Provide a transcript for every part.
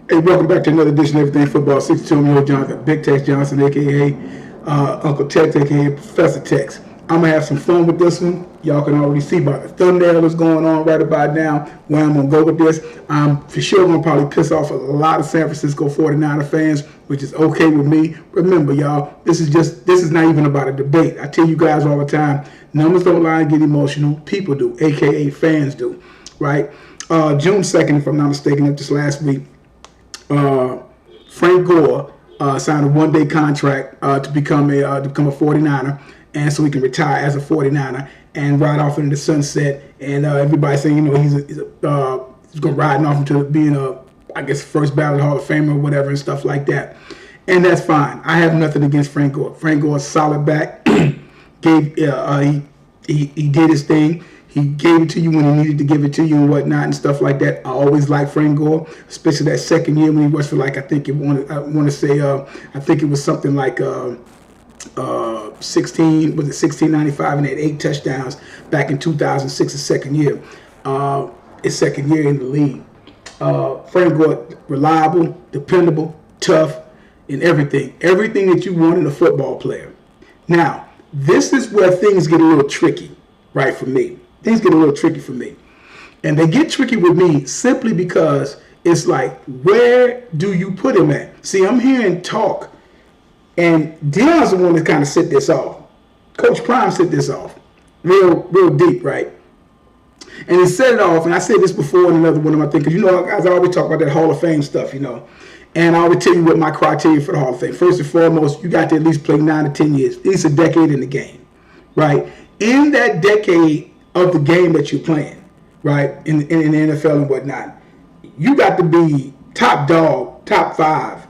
Hey, welcome back to another edition of Everything Football. 62, I'm your Jonathan, Big Tex Johnson, a.k.a. Uncle Tex, a.k.a. Professor Tex. I'm going to have some fun with this one. Y'all can already see by the thumbnail that's going on right about now where I'm going to go with this. I'm for sure going to probably piss off a lot of San Francisco 49er fans, which is okay with me. Remember, y'all, this is not even about a debate. I tell you guys all the time, numbers don't lie and get emotional. People do, a.k.a. fans do, right? June 2nd, if I'm not mistaken, just last week, Frank Gore signed a one-day contract to become a 49er, and so he can retire as a 49er and ride off into the sunset. And everybody saying, he's going riding off into being I guess, first ballot Hall of Famer or whatever and stuff like that. And that's fine. I have nothing against Frank Gore. Frank Gore is solid back. He did his thing. He gave it to you when he needed to give it to you and whatnot and stuff like that. I always liked Frank Gore, especially that second year when he was for I think it was something like 1695 and had 8 touchdowns back in 2006, his second year. His second year in the league. Frank Gore, reliable, dependable, tough, and everything. Everything that you want in a football player. Now, this is where things get a little tricky, right, for me. Things get a little tricky for me. And they get tricky with me simply because it's like, where do you put him at? See, I'm hearing talk, and Dion's the one that kind of set this off. Coach Prime set this off real deep, right? And he set it off, and I said this before in another one of my things, because, guys, I always talk about that Hall of Fame stuff, And I always tell you what my criteria for the Hall of Fame. First and foremost, you got to at least play 9 to 10 years, at least a decade in the game, right? In that decade of the game that you're playing, right, in the NFL and whatnot, you got to be top dog, top 5,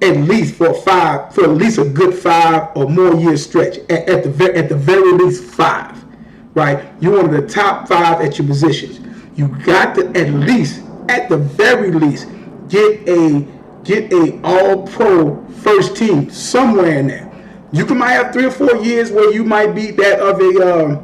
at least for at least a good 5 or more year stretch, at the very least 5, right? You're one of the top 5 at your positions. You got to at the very least, get a all-pro first team somewhere in there. You might have 3 or 4 years where you might be that of a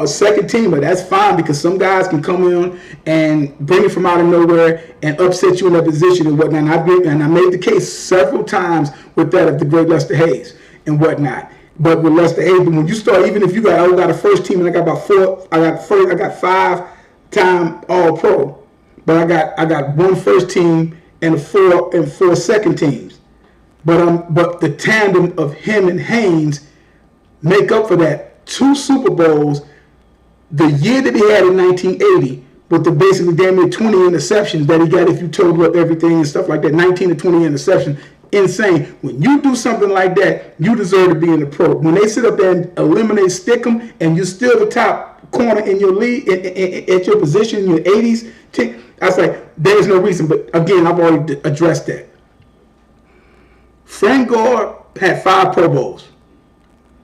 second teamer. That's fine, because some guys can come in and bring it from out of nowhere and upset you in that position and whatnot. And I made the case several times with that of the great Lester Hayes and whatnot. But with Lester Hayes, when you start, even if you got a first team and I got about 4, I got 5-time All-Pro, but I got 1 first team and 4 second teams. But the tandem of him and Haynes make up for that. 2 Super Bowls, the year that he had in 1980, with the basically damn near 20 interceptions that he got if you total up everything and stuff like that, 19 to 20 interceptions, insane. When you do something like that, you deserve to be in the pro. When they sit up there and eliminate Stickum, and you're still the top corner in your league, at your position in your 80s, I was like, there's no reason. But again, I've already addressed that. Frank Gore had 5 Pro Bowls.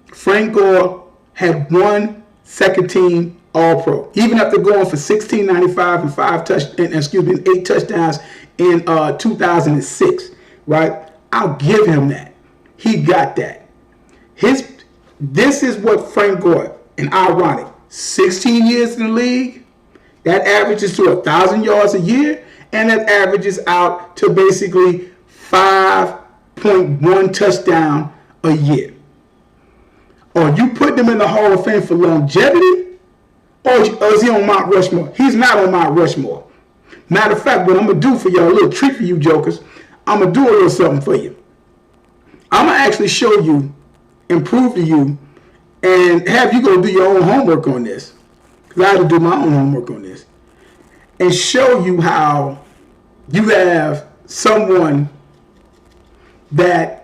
Frank Gore had 1 second team All-Pro, even after going for 1695 and 8 touchdowns in 2006. Right? I'll give him that. He got that. This is what Frank Gore, and ironic, 16 years in the league, that averages to 1,000 yards a year, and that averages out to basically 5.1 touchdown a year. Or you put them in the Hall of Fame for longevity, or is he on Mount Rushmore? He's not on Mount Rushmore. Matter of fact, what I'm going to do for y'all, a little treat for you jokers, I'm going to do a little something for you. I'm going to actually show you and prove to you and have you go do your own homework on this, because I had to do my own homework on this, and show you how you have someone that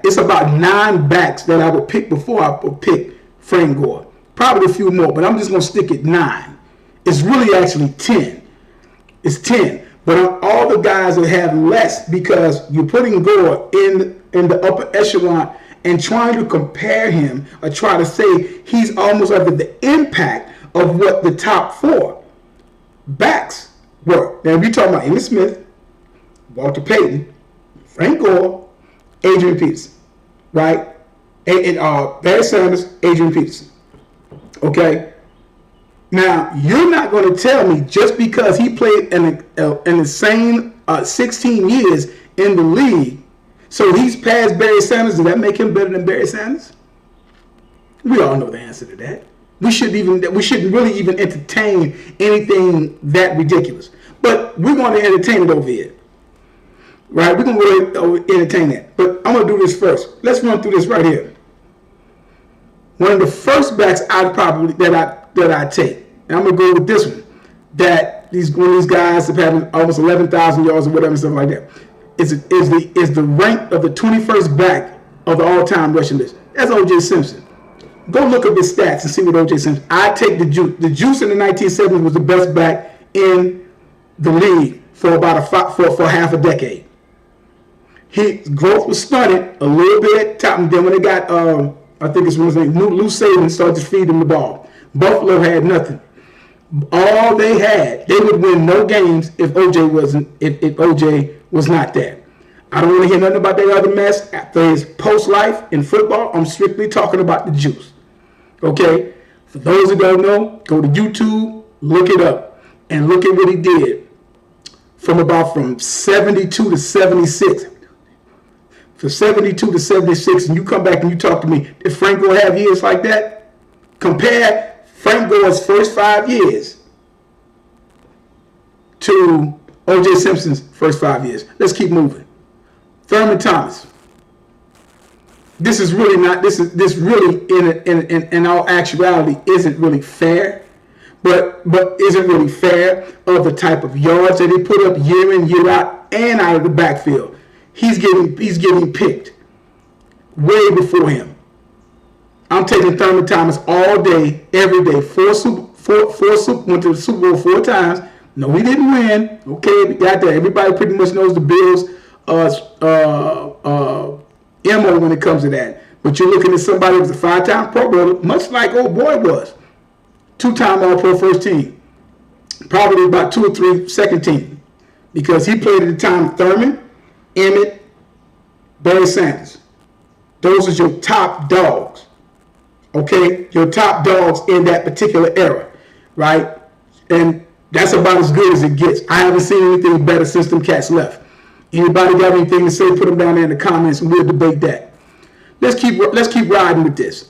it's about 9 backs that I would pick before I would pick Frank Gore. Probably a few more, but I'm just going to stick at 9. It's really actually 10. It's 10. But all the guys that have less, because you're putting Gore in the upper echelon and trying to compare him or try to say he's almost under the impact of what the top 4 backs were. Now, if you're talking about Emmitt Smith, Walter Payton, Frank Gore, Adrian Peterson, right? And Barry Sanders, Adrian Peterson. Okay? Now, you're not going to tell me just because he played in the same 16 years in the league, so he's past Barry Sanders, does that make him better than Barry Sanders? We all know the answer to that. We shouldn't really even entertain anything that ridiculous. But we're going to entertain it over here. Right? We're going to entertain that. But I'm going to do this first. Let's run through this right here. One of the first backs that I take, and I'm going to go with this one, that one of these guys have had almost 11,000 yards or whatever, stuff like that, is the rank of the 21st back of the all-time rushing list. That's O.J. Simpson. Go look up his stats and see what O.J. Simpson. I take the juice. The juice in the 1970s was the best back in the league for about for half a decade. His growth was stunted a little bit at the top, and then when they got I think it's his name, Lou Saban started to feed him the ball. Buffalo had nothing. All they had, they would win no games if OJ was not there. I don't want to hear nothing about that other mess after his post life in football. I'm strictly talking about the juice. Okay? For those who don't know, go to YouTube, look it up, and look at what he did from 72 to 76. From 72 to 76, and you come back and you talk to me, did Frank Gore have years like that? Compare Frank Gore's first 5 years to O.J. Simpson's first 5 years. Let's keep moving. Thurman Thomas. This really in all actuality isn't really fair, but isn't really fair of the type of yards that he put up year in, year out, and out of the backfield. He's getting picked way before him. I'm taking Thurman Thomas all day, every day. Went to the Super Bowl 4 times. No, we didn't win. Okay, we got that. Everybody pretty much knows the Bills' MO when it comes to that. But you're looking at somebody who was a 5-time Pro Bowler, much like old boy was. 2-time All-Pro first team. Probably about 2 or 3 second team. Because he played at the time of Thurman, Emmett, Barry Sanders. Those are your top dogs. Okay? Your top dogs in that particular era. Right? And that's about as good as it gets. I haven't seen anything better since them cats left. Anybody got anything to say, put them down there in the comments and we'll debate that. Let's keep riding with this.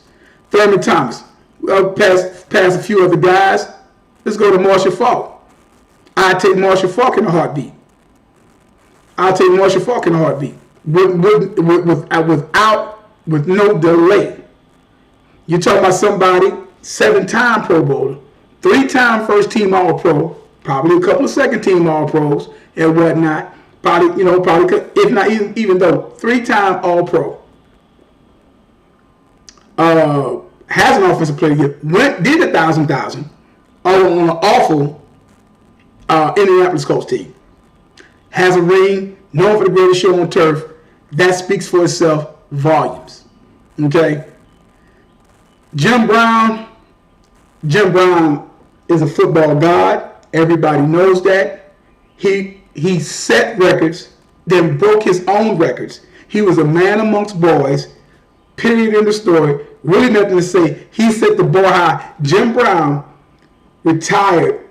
Thurman Thomas. Past a few other guys. Let's go to Marshall Faulk. I take Marshall Faulk in a heartbeat. With no delay. You're talking about somebody 7-time Pro Bowler, 3-time first team All-Pro, probably a couple of second team All-Pros and whatnot. Probably if not even though 3-time All-Pro. Has an offensive player year. Did 1,000 on an awful Indianapolis Colts team. Has a ring, known for the greatest show on turf. That speaks for itself volumes. Okay? Jim Brown is a football god. Everybody knows that. He set records, then broke his own records. He was a man amongst boys. Period in the story. Really nothing to say. He set the bar high. Jim Brown retired,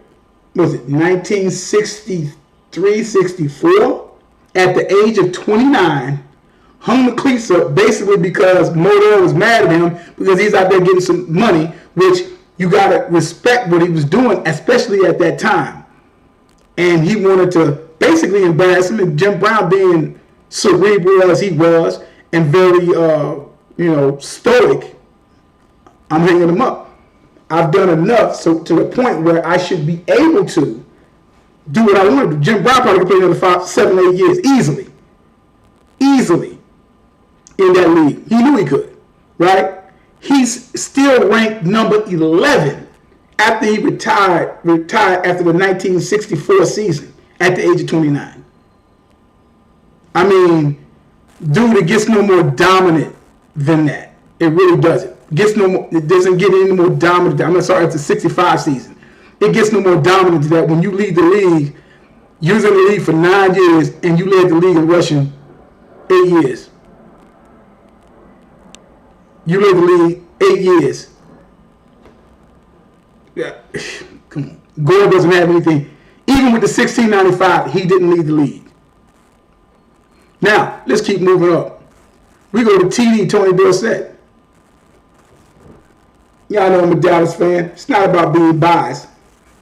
was it 1963, 64? At the age of 29, hung the cleats up basically because Moto was mad at him because he's out there getting some money, which you got to respect what he was doing, especially at that time. And he wanted to basically embarrass him. And Jim Brown, being cerebral as he was and very, stoic, I'm hanging him up. I've done enough so to the point where I should be able to do what I want to do. Jim Brown probably could play another 5, 7, 8 years easily in that league. He knew he could, right? He's still ranked number 11 after he retired after the 1964 season at the age of 29. I mean, dude, it gets no more dominant than that. It really doesn't. It doesn't get any more dominant. I'm sorry, it's a 65 season. It gets no more dominant than that when you lead the league. You was in the league for 9 years and you led the league in rushing 8 years. You led the league 8 years. Yeah, come on. Gore doesn't have anything. Even with the 1695, he didn't lead the league. Now, let's keep moving up. We go to TD, Tony Dorsett. Y'all know I'm a Dallas fan. It's not about being biased,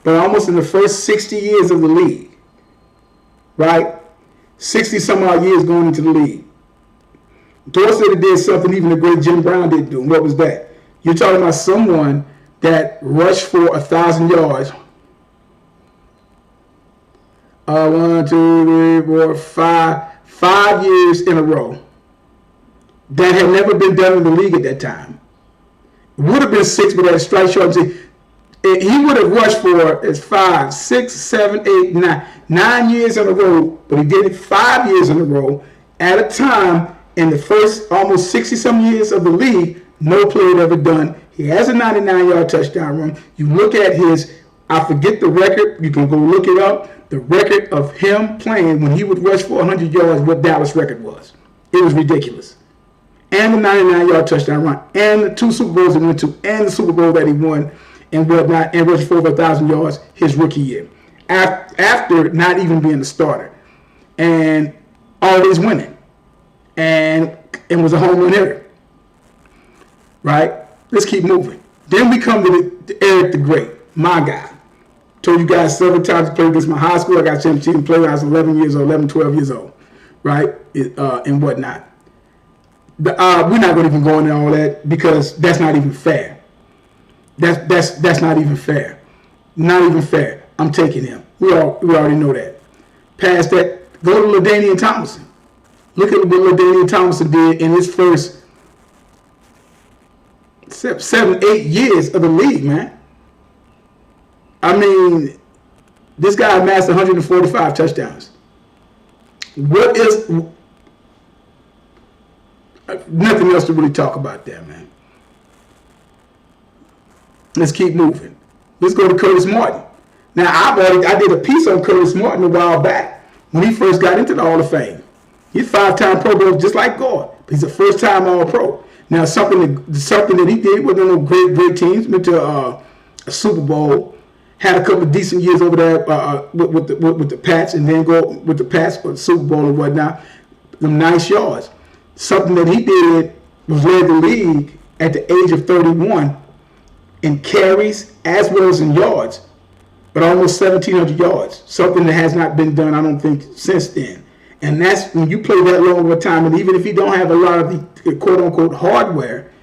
but almost in the first 60 years of the league, right? 60 some odd years going into the league. Dorsett did something even the great Jim Brown didn't do. And what was that? You're talking about someone that rushed for 1,000 yards. 1, 2, 3, 4, 5 years in a row. That had never been done in the league at that time. It would have been 6, but at a strike short. He would have rushed for 5, 6, 7, 8, 9 years in a row, but he did it 5 years in a row at a time in the first almost 60-some years of the league. No player had ever done. He has a 99-yard touchdown run. You look at his, I forget the record. You can go look it up. The record of him playing when he would rush for 100 yards, what Dallas' record was. It was ridiculous. And the 99-yard touchdown run, and the 2 Super Bowls he went to, and the Super Bowl that he won, and whatnot, and rushed for over 1,000 yards his rookie year. After not even being the starter. And always winning. And was a home run hitter. Right? Let's keep moving. Then we come to Eric the Great, my guy. Told you guys several times, I played against my high school. I got championship and played when I was 11 years old, 11, 12 years old. Right? And whatnot. We're not going to even go into all that because that's not even fair. That's not even fair. Not even fair. I'm taking him. We already know that. Past that, go to LaDainian Tomlinson. Look at what LaDainian Tomlinson did in his first 7, 8 years of the league, man. I mean, this guy amassed 145 touchdowns. What is... Nothing else to really talk about there, man. Let's keep moving. Let's go to Curtis Martin. Now, I did a piece on Curtis Martin a while back when he first got into the Hall of Fame. He's 5-time Pro Bowl just like Gore. But he's a first-time All-Pro. Now, something that he did with one of those great teams, went to a Super Bowl, had a couple of decent years over there with the Pats, and then go with the Pats for the Super Bowl and whatnot. Them nice yards. Something that he did was led the league at the age of 31 in carries as well as in yards, but almost 1,700 yards. Something that has not been done, I don't think, since then. And that's when you play that long of a time, and even if you don't have a lot of the quote-unquote hardware,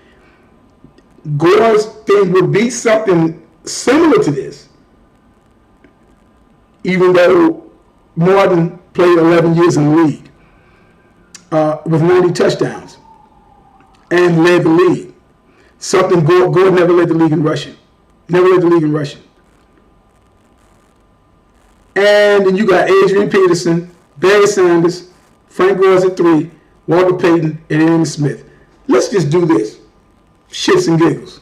Gore's thing would be something similar to this, even though Martin played 11 years in the league. With 90 touchdowns and led the league. Something Gore never led the league in rushing. Never led the league in rushing. And then you got Adrian Peterson, Barry Sanders, Frank Gore's at 3, Walter Payton, and Aaron Smith. Let's just do this. Shits and giggles.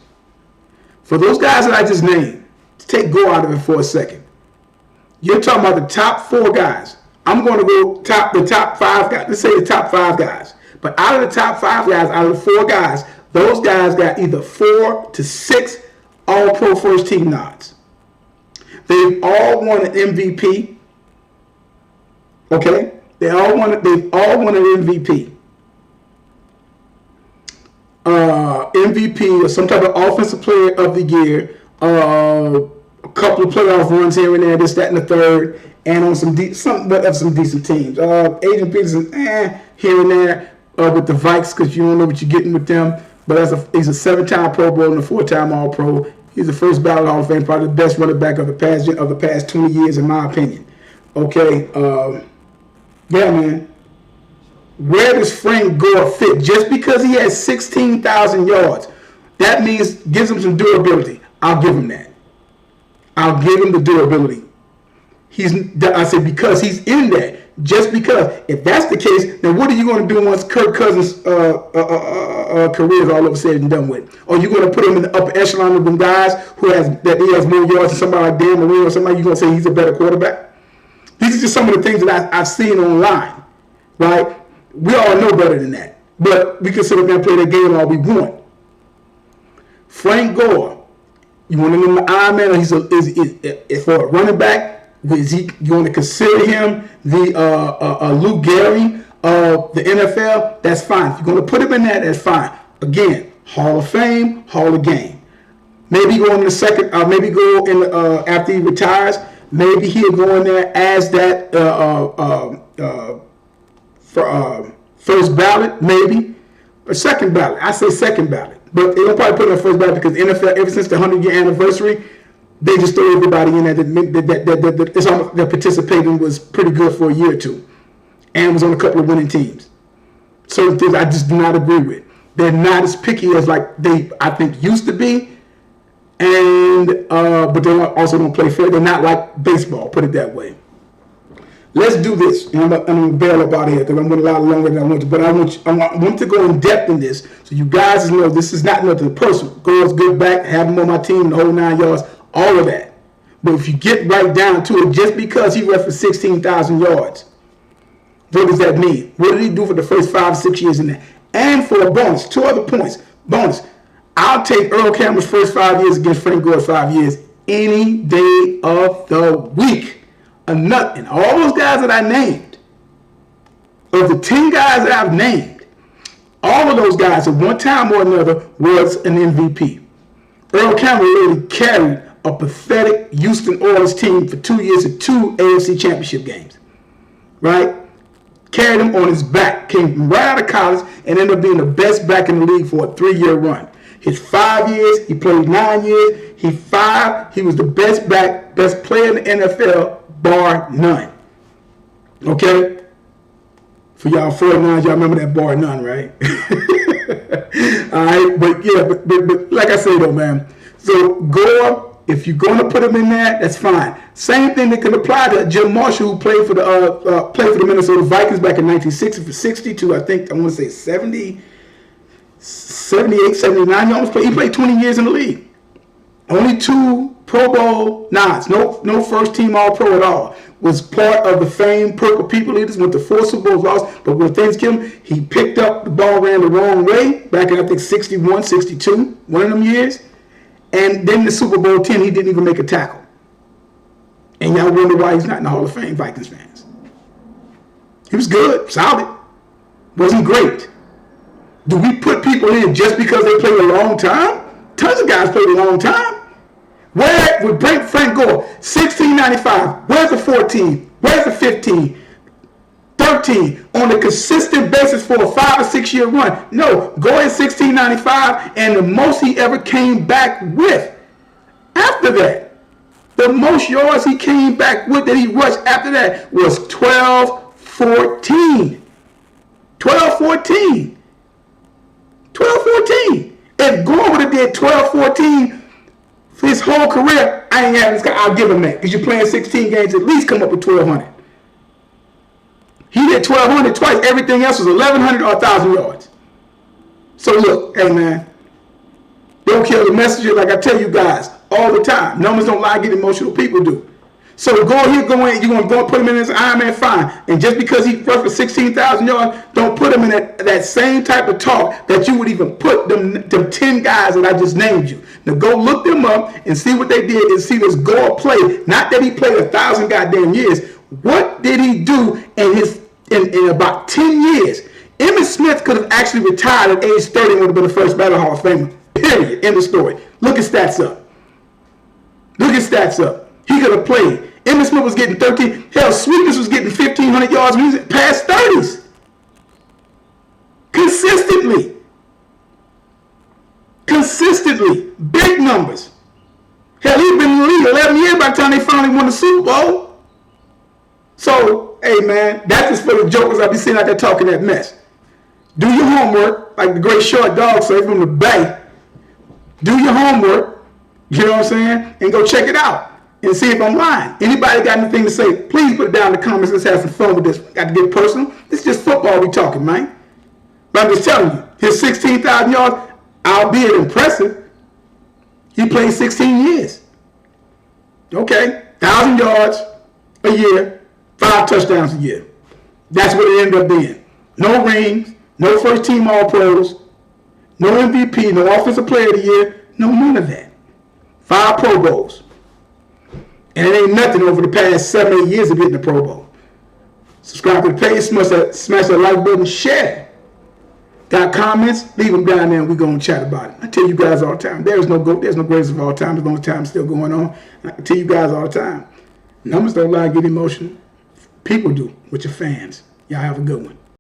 For those guys that I just named, take Gore out of it for a second. You're talking about the top 4 guys. I'm going to go the top 5 guys. Let's say the top 5 guys. But out of the top 5 guys, out of the 4 guys, those guys got either 4 to 6 All-Pro First Team nods. They've all won an MVP. Okay? They've all won an MVP. MVP or some type of Offensive Player of the Year. A couple of playoff runs here and there, this, that, and the third. And on some decent teams. Adrian Peterson, here and there with the Vikes because you don't know what you're getting with them. But he's a 7-time Pro Bowl and a 4-time All-Pro. He's the first ballot Hall of Fame, probably the best running back of the past 20 years, in my opinion. Okay, yeah, man. Where does Frank Gore fit? Just because he has 16,000 yards, that means gives him some durability. I'll give him that. I'll give him the durability. I said because he's in that. Just because. If that's the case, then what are you going to do once Kirk Cousins' career is all over said and done with? Or you going to put him in the upper echelon of them guys he has more yards than somebody like Dan Marino or somebody? You going to say he's a better quarterback? These are just some of the things that I've seen online, right? We all know better than that, but we can sit up there and play that game all we want. Frank Gore You want to know the Iron Man, or is for a running back? You want to consider him the Luke Gehrig of the NFL? That's fine. If you're going to put him in that, that's fine. Again, Hall of Fame, Hall of Game. Maybe go in the second. Maybe go in after he retires. Maybe he'll go in there as that first ballot, maybe, or second ballot. I say second ballot, but they'll probably put it on first ballot because the NFL, ever since the 100-year anniversary, they just throw everybody in there that participating was pretty good for a year or two, and was on a couple of winning teams. Certain things I just do not agree with. They're not as picky as like they I think used to be, and but they also don't play fair. They're not like baseball. Put it that way. Let's do this. And I'm going to bail up out of here because I'm going a lot longer than I want to. But I want to go in depth in this so you guys know this is not nothing personal. Gore's good back, have him on my team, the whole 9 yards, all of that. But if you get right down to it, just because he rushed for 16,000 yards, what does that mean? What did he do for the first 5 or 6 years in there? And for a bonus, 2 other points. Bonus, I'll take Earl Campbell's first 5 years against Frank Gore's 5 years any day of the week. And all those guys that I named, of the 10 guys that I've named, all of those guys at one time or another was an MVP. Earl Campbell really carried a pathetic Houston Oilers team for 2 years to 2 AFC championship games. Right? Carried him on his back, came from right out of college, and ended up being the best back in the league for a 3-year run. His 5 years, he played 9 years. He was the best back, best player in the NFL, bar none. Okay? For y'all 49ers, y'all remember that bar none, right? All right, but yeah, but like I say though, man. So Gore, if you're going to put him in there, that's fine. Same thing that can apply to Jim Marshall, who played for the Minnesota Vikings back in 1960 for 62, I think, I want to say 70, 78, 79. He played 20 years in the league. Only 2 Pro Bowl nods, no first team All-Pro at all. Was part of the famed Purple People Eaters, went to 4 Super Bowls, lost, but when things came, he picked up the ball, ran the wrong way back in I think 61, 62, one of them years. And then the Super Bowl 10, he didn't even make a tackle. And y'all wonder why he's not in the Hall of Fame, Vikings fans. He was good, solid. Wasn't great. Do we put people in just because they played a long time? Tons of guys played a long time. Where would Frank Gore, 1695, where's the 14? Where's the 15? 13 on a consistent basis for a 5 or 6 year run? No, Gore is 1695, and the most he ever came back with after that, the most yards he came back with that he rushed after that was 12-14. 12-14. 12-14. If Gore would have did 12-14 for his whole career, I ain't having this guy. I'll give him that because you're playing 16 games, at least come up with 1,200. He did 1,200 twice. Everything else was 1,100 or 1,000 yards. So look, hey man, don't kill the messenger like I tell you guys all the time. Numbers don't lie, get emotional. People do. So go here, go in. You're going to go and put him in as Iron Man, fine. And just because he rushed for 16,000 yards, don't put him in that same type of talk that you would even put them 10 guys that I just named you. Now go look them up and see what they did and see this Gore play. Not that he played 1,000 goddamn years. What did he do in about 10 years? Emmitt Smith could have actually retired at age 30 and would have been the first Ballot Hall of Famer. Period. End of story. Look at stats up. Look at stats up. He could have played. Emmitt Smith was getting 13. Hell, Sweetness was getting 1,500 yards when he was past 30s. Consistently. Consistently. Big numbers. Hell, he'd been in the league 11 years by the time they finally won the Super Bowl. So, hey, man, that's just for the jokers I be sitting out there talking that mess. Do your homework, like the great short dog say from the Bay. Do your homework, you know what I'm saying, and go check it out. And see if I'm lying. Anybody got anything to say, please put it down in the comments. Let's have some fun with this. Got to get personal. This is just football we talking, man. But I'm just telling you, his 16,000 yards, albeit impressive, he played 16 years. Okay, 1,000 yards a year, 5 touchdowns a year. That's what it ended up being. No rings, no first team All-Pros, no MVP, no Offensive Player of the Year, no none of that. 5 Pro Bowls. And it ain't nothing over the past 7, 8 years of getting the Pro Bowl. Subscribe to the page, smash that like button, share. Got comments? Leave them down there and we're going to chat about it. I tell you guys all the time, there's no greatest of all time as long as time's still going on. I tell you guys all the time, numbers don't lie and get emotional. People do with your fans. Y'all have a good one.